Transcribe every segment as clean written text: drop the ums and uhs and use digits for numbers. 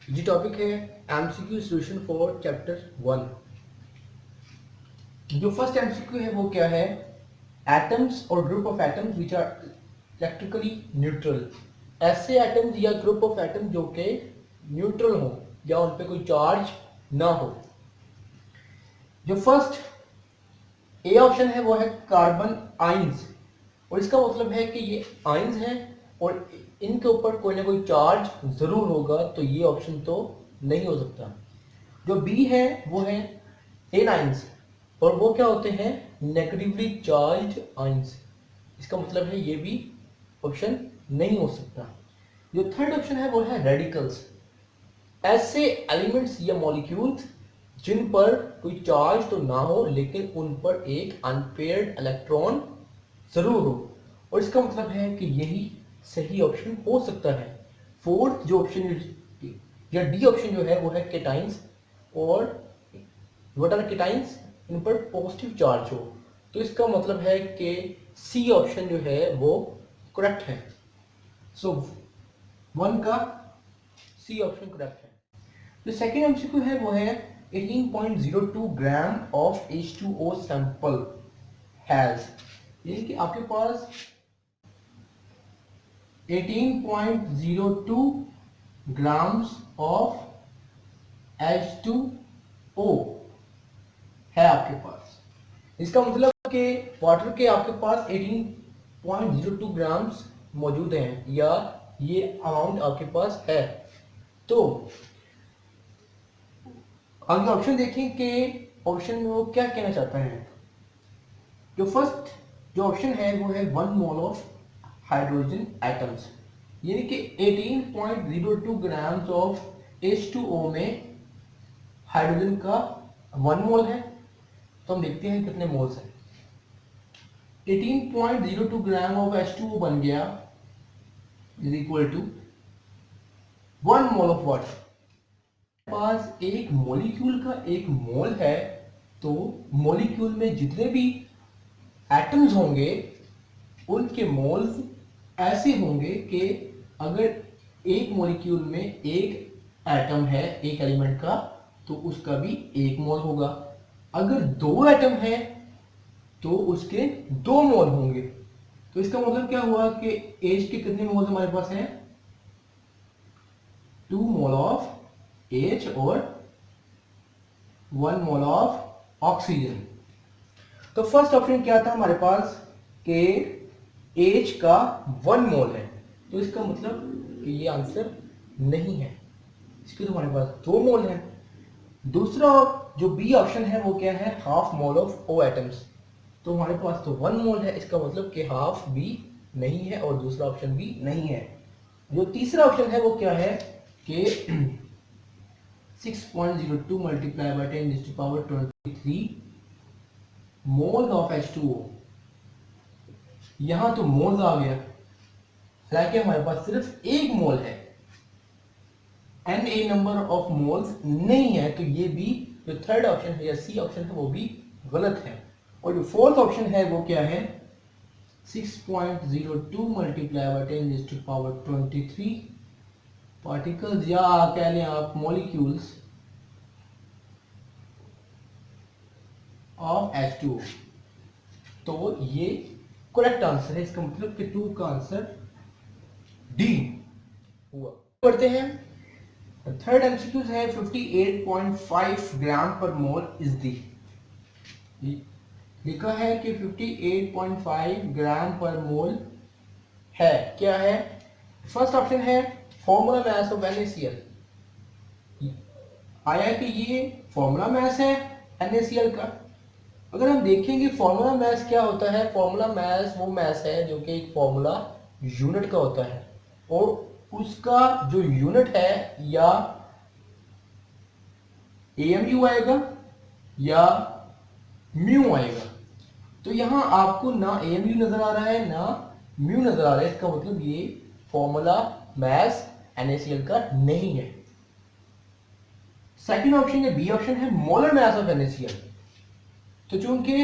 जी topic है MCQ solution for chapter 1। जो first MCQ है वो क्या है, एटम्स और group of atoms which are electrically neutral. ऐसे एटम्स या ग्रुप ऑफ एटम जो कि न्यूट्रल हो या उन पे कोई चार्ज ना हो। जो फर्स्ट ए ऑप्शन है वो है कार्बन आइंस, और इसका मतलब है कि ये आइंस हैं और इनके ऊपर कोई ना कोई चार्ज जरूर होगा, तो ये ऑप्शन तो नहीं हो सकता। जो बी है वो है एन आइंस, और वो क्या होते हैं, नेगेटिवली चार्ज आइंस। इसका मतलब है ये भी ऑप्शन नहीं हो सकता। जो थर्ड ऑप्शन है वो है रेडिकल्स, ऐसे एलिमेंट्स या मॉलिक्यूल्स जिन पर कोई चार्ज तो ना हो लेकिन उन पर एक अनपेयर्ड इलेक्ट्रॉन जरूर हो, और इसका मतलब है कि यही सही ऑप्शन हो सकता है। फोर्थ जो ऑप्शन या डी ऑप्शन जो है वो है केटाइंस, और व्हाट आर केटाइंस, इन पर पॉजिटिव चार्ज हो, तो इसका मतलब है कि सी ऑप्शन जो है वो करेक्ट है। सो वन का सी ऑप्शन करेक्ट है। जो सेकेंड एमसीक्यू है वो है 18.02 gram of H2O sample has, यानी कि आपके पास 18.02 ग्राम्स ऑफ H2O है आपके पास। इसका मतलब कि वाटर के आपके पास 18.02 ग्राम्स मौजूद हैं, या ये अमाउंट आपके पास है। तो आगे ऑप्शन देखें कि ऑप्शन में वो क्या कहना चाहता है। जो फर्स्ट जो ऑप्शन है वो है 1 मोल ऑफ हाइड्रोजन एटम्स, यानी कि 18.02 ग्राम्स ऑफ H2O में हाइड्रोजन का 1 मोल है। तो हम देखते हैं कितने मोल्स हैं। 18.02 ग्राम ऑफ H2O बन गया is equal to 1 mole of water. पास एक मॉलिक्यूल का एक मोल है, तो मॉलिक्यूल में जितने भी एटम्स होंगे उनके मोल्स ऐसे होंगे कि अगर एक मॉलिक्यूल में एक एटम है एक एलिमेंट का, तो उसका भी एक मोल होगा। अगर दो एटम है तो उसके दो मोल होंगे। तो इसका मतलब क्या हुआ कि एच के कितने मोल हमारे पास हैं, 2 मोल ऑफ एच और 1 मोल ऑफ ऑक्सीजन। तो फर्स्ट ऑप्शन क्या था हमारे पास कि एच का 1 मोल है, तो इसका मतलब कि ये आंसर नहीं है, इसके तो हमारे पास 2 मोल है। दूसरा जो बी ऑप्शन है वो क्या है, half mole of O atoms, तो हमारे पास तो 1 मोल है, इसका मतलब कि हाफ भी नहीं है और दूसरा ऑप्शन भी नहीं है। जो तीसरा ऑप्शन है वो क्या है कि 6.02 multiply by 10⁻23 mole of H2O। यहां तो मोल्स आ गया, हालांकि हमारे पास सिर्फ एक मोल है, N A number of moles नहीं है, तो ये भी जो थर्ड ऑप्शन है या सी ऑप्शन है वो भी गलत है। और जो फोर्थ ऑप्शन है वो क्या है, 6.02 मल्टीप्लाई बाय 10⁻23 पार्टिकल्स, या कह लें आप मॉलिक्यूल्स ऑफ H2O। तो ये करेक्ट आंसर है, इसका मतलब कि 2 का आंसर डी हुआ। पढ़ते हैं थर्ड एमसीक्यू है 58.5 ग्राम पर मोल इज दी। लिखा है कि 58.5 ग्राम पर मोल है, क्या है। फर्स्ट ऑप्शन है फॉर्मूला मैस ऑफ NaCl, आया कि ये फॉर्मूला मैस है NaCl का। अगर हम देखेंगे फॉर्मूला मैस क्या होता है, फॉर्मूला मैस वो मैस है जो कि एक फॉर्मूला यूनिट का होता है, और उसका जो यूनिट है या AMU आएगा या म्यू आएगा। तो यहां आपको ना AMU नजर आ रहा है ना म्यू नजर आ रहा है, इसका मतलब ये फॉर्मूला मैस NaCl का नहीं है। सेकंड ऑप्शन है बी ऑप्शन है मोलर मैस ऑफ NaCl। तो चूंकि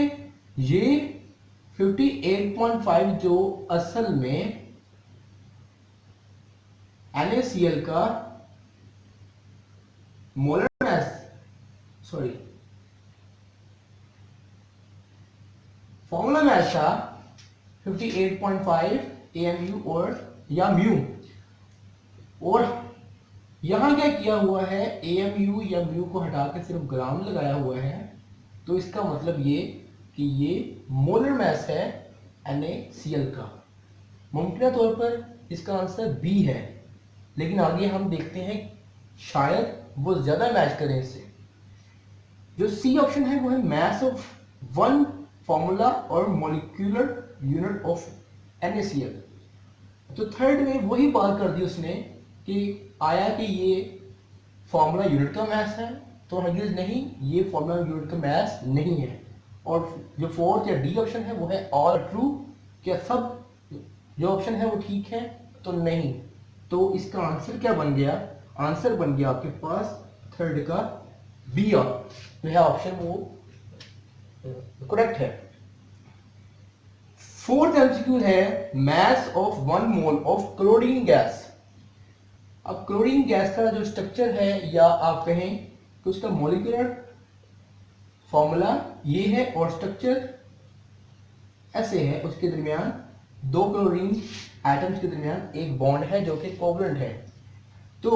ये 58.5 जो असल में NaCl का molar mass, sorry, formula mass था 58.5 AMU और या म्यू, और यहां क्या किया हुआ है, AMU या म्यू को हटा के सिर्फ ग्राम लगाया हुआ है। तो इसका मतलब ये कि ये मोलर मास है NaCl का। मुमकिन तौर पर इसका आंसर बी है, लेकिन आगे हम देखते हैं शायद वो ज्यादा मैच करें इससे। जो सी ऑप्शन है वो है मास ऑफ वन फॉर्मूला और मॉलिक्यूलर यूनिट ऑफ NaCl। तो थर्ड में वही बात कर दी उसने कि आया कि ये फॉर्मूला यूनिट का मास है, तो हरगिज नहीं, ये फॉर्मूला यूनिट का मास नहीं है। और जो फोर्थ या डी ऑप्शन है वो है ऑल ट्रू, क्या सब जो ऑप्शन है वो ठीक है, तो नहीं। तो इसका आंसर क्या बन गया, आंसर बन गया आपके पास थर्ड का बी जो है ऑप्शन वो करेक्ट है। फोर्थ एमसीक्यू है mass of 1 mole of chlorine gas. अब क्लोरीन गैस का जो स्ट्रक्चर है, या आप कहें कि उसका मॉलिक्यूलर फॉर्मूला ये है और स्ट्रक्चर ऐसे है, उसके दरमियान दो क्लोरीन एटम्स के दरमियान एक बॉन्ड है जो कि कोवलेंट है। तो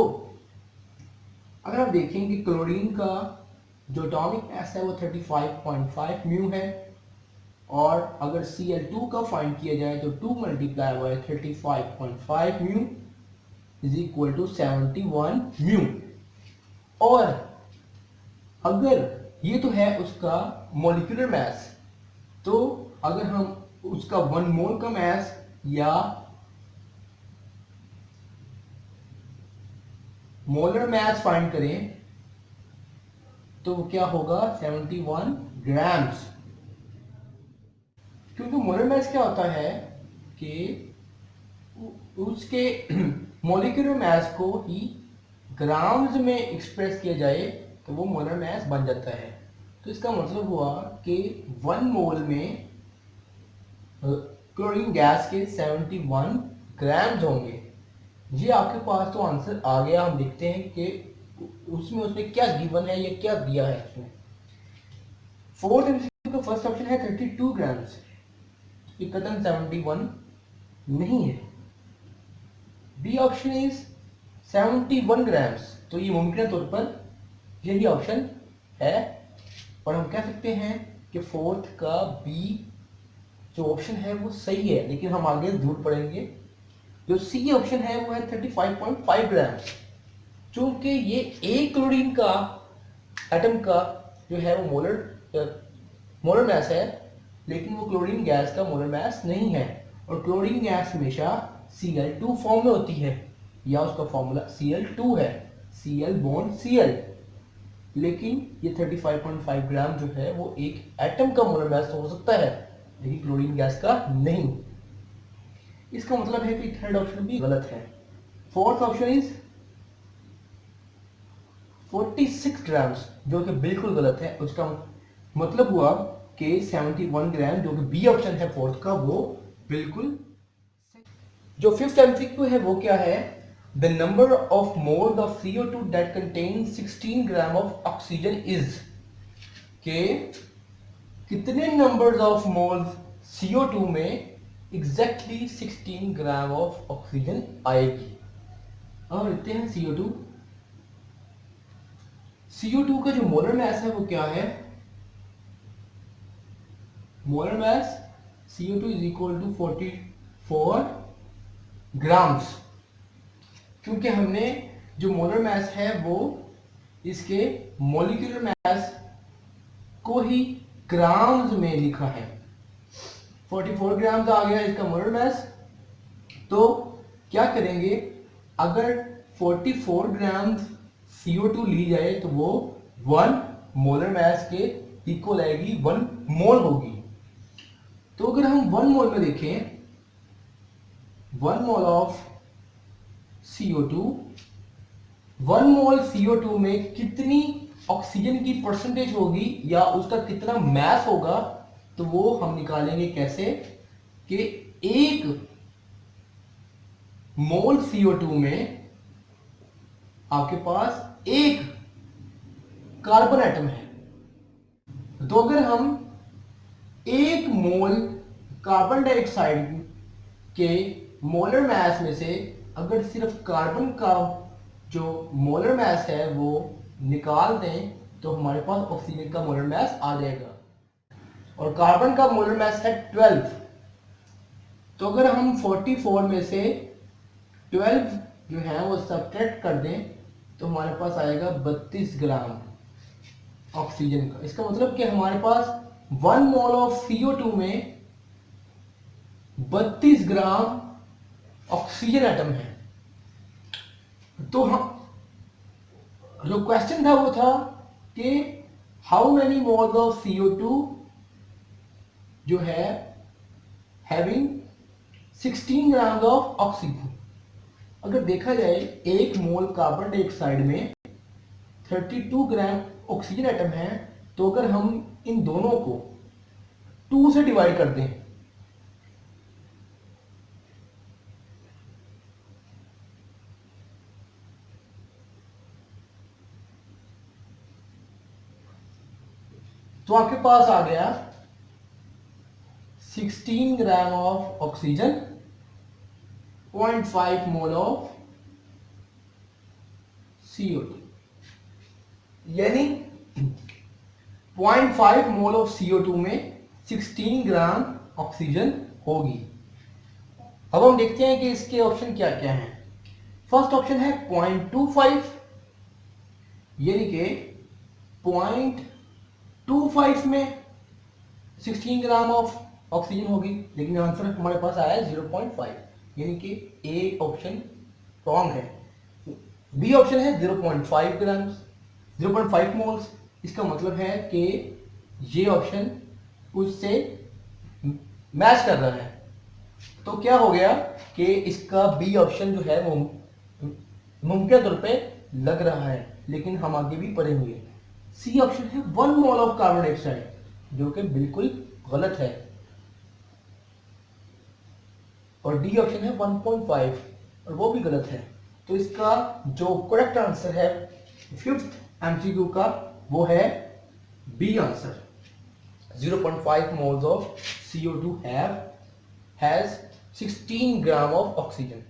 अगर आप देखें कि क्लोरीन का जो एटॉमिक मास है वो 35.5 म्यू है, और अगर Cl2 का फाइंड किया जाए तो 2 multiply by 35.5 mu is equal to 71 mu. और अगर ये तो है उसका मॉलिक्यूलर मास, तो अगर हम उसका 1 मोल का मास या मोलर मास फाइंड करें तो क्या होगा 71 ग्राम्स। क्योंकि मोलर मास क्या होता है कि उसके मॉलिक्यूलर मास को ही ग्राम्स में एक्सप्रेस किया जाए तो वो मोलर मास बन जाता है। तो इसका मतलब हुआ कि 1 मोल में क्लोरीन गैस के 71 ग्राम्स होंगे। ये आपके पास तो आंसर आ गया। हम देखते हैं कि उसमें उसने क्या गिवन है या क्या दिया है उसमें। फोर्थ एमसीक्यू का फर्स्ट ऑप्शन है 32 ग्राम्स, ये कतन 71 नहीं है। बी ऑप्शन इज 71 ग्राम्स, तो ये मुमकिन तौर पर यही ऑप्शन है, और हम कह सकते हैं कि फोर्थ का बी जो ऑप्शन है वो सही है। लेकिन हम आगे जरूर पढ़ेंगे। जो सी ऑप्शन है वो है 35.5 ग्राम, चूंकि ये एक क्लोरीन का एटम का जो है वो मोलर मास है, लेकिन वो क्लोरीन गैस का मोलर मास नहीं है। और क्लोरीन गैस हमेशा Cl2 फॉर्म में होती है, या उसका फॉर्मूला Cl2 है, Cl बॉन्ड Cl। लेकिन ये 35.5 ग्राम जो है वो एक एटम का मोलर मास हो सकता है, लेकिन क्लोरीन गैस का नहीं। इसका मतलब है कि थर्ड ऑप्शन भी गलत है। फोर्थ ऑप्शन इज 46 ग्राम्स, जो कि बिल्कुल गलत है। उसका मतलब हुआ कि 71 ग्राम जो कि बी ऑप्शन है फोर्थ का, वो बिल्कुल। जो फिफ्थ एमसीक्यू है वो क्या है, the number of moles of CO2 that contain 16 gram of oxygen is, के कितने नंबर्स ऑफ मोल्स CO2 में एग्जैक्टली 16 ग्राम ऑफ ऑक्सीजन आएगी। अब लिखते हैं CO2 का जो मोलर मास है वो क्या है, molar mass CO2 is equal to 44 grams. क्योंकि हमने जो मोलर मास है वो इसके मॉलिक्यूलर मास को ही ग्राम्स में लिखा है। 44 ग्राम्स आ गया इसका मोलर मास। तो क्या करेंगे, अगर 44 ग्राम्स CO2 ली जाए तो वो 1 मोलर मास के इक्वल आएगी, 1 मोल होगी। तो अगर हम 1 मोल में देखें, 1 mole of CO2, 1 mole CO2 में कितनी ऑक्सीजन की परसेंटेज होगी या उसका कितना मास होगा, तो वो हम निकालेंगे कैसे कि 1 मोल CO2 में आपके पास 1 कार्बन एटम है। तो अगर हम 1 मोल कार्बन डाइऑक्साइड के मोलर मास में से अगर सिर्फ कार्बन का जो मोलर मास है वो निकाल दें तो हमारे पास ऑक्सीजन का मोलर मास आ जाएगा, और कार्बन का मोलर मास है 12। तो अगर हम 44 में से 12 जो है वो सब्ट्रैक्ट कर दें तो हमारे पास आएगा 32 ग्राम ऑक्सीजन का। इसका मतलब कि हमारे पास 1 मोल ऑफ CO2 में 32 ग्राम ऑक्सीजन एटम है। तो हम जो क्वेश्चन था वो था कि how many moles of CO2 जो है हैविंग 16 ग्राम ऑफ ऑक्सीजन। अगर देखा जाए 1 मोल कार्बन डाइऑक्साइड में 32 ग्राम ऑक्सीजन एटम है, तो अगर हम इन दोनों को 2 से डिवाइड कर दें तो आपके पास आ गया 16 gram of oxygen, 0.5 mole of CO2, यानी 0.5 मोल ऑफ CO2 में 16 ग्राम ऑक्सीजन होगी। अब हम देखते हैं कि इसके ऑप्शन क्या क्या हैं। फर्स्ट ऑप्शन है 0.25, यानी कि 0.25 में 16 ग्राम ऑफ ऑक्सीजन होगी, लेकिन आंसर हमारे पास आया है 0.5, यानी कि ए ऑप्शन रॉन्ग है। बी ऑप्शन है 0.5 ग्राम, 0.5 मोल्स। इसका मतलब है कि ये ऑप्शन उससे मैच कर रहा है। तो क्या हो गया कि इसका बी ऑप्शन जो है वो मुमकिन तौर पे लग रहा है, लेकिन हम आगे भी पढ़े हुए। सी ऑप्शन है 1 मोल ऑफ कार्बन डाइऑक्साइड, जो कि बिल्कुल गलत है, और डी ऑप्शन है 1.5 और वो भी गलत है। तो इसका जो करेक्ट आंसर है 5th MCQ का वो है B answer. 0.5 moles of CO2 has 16 gram of oxygen.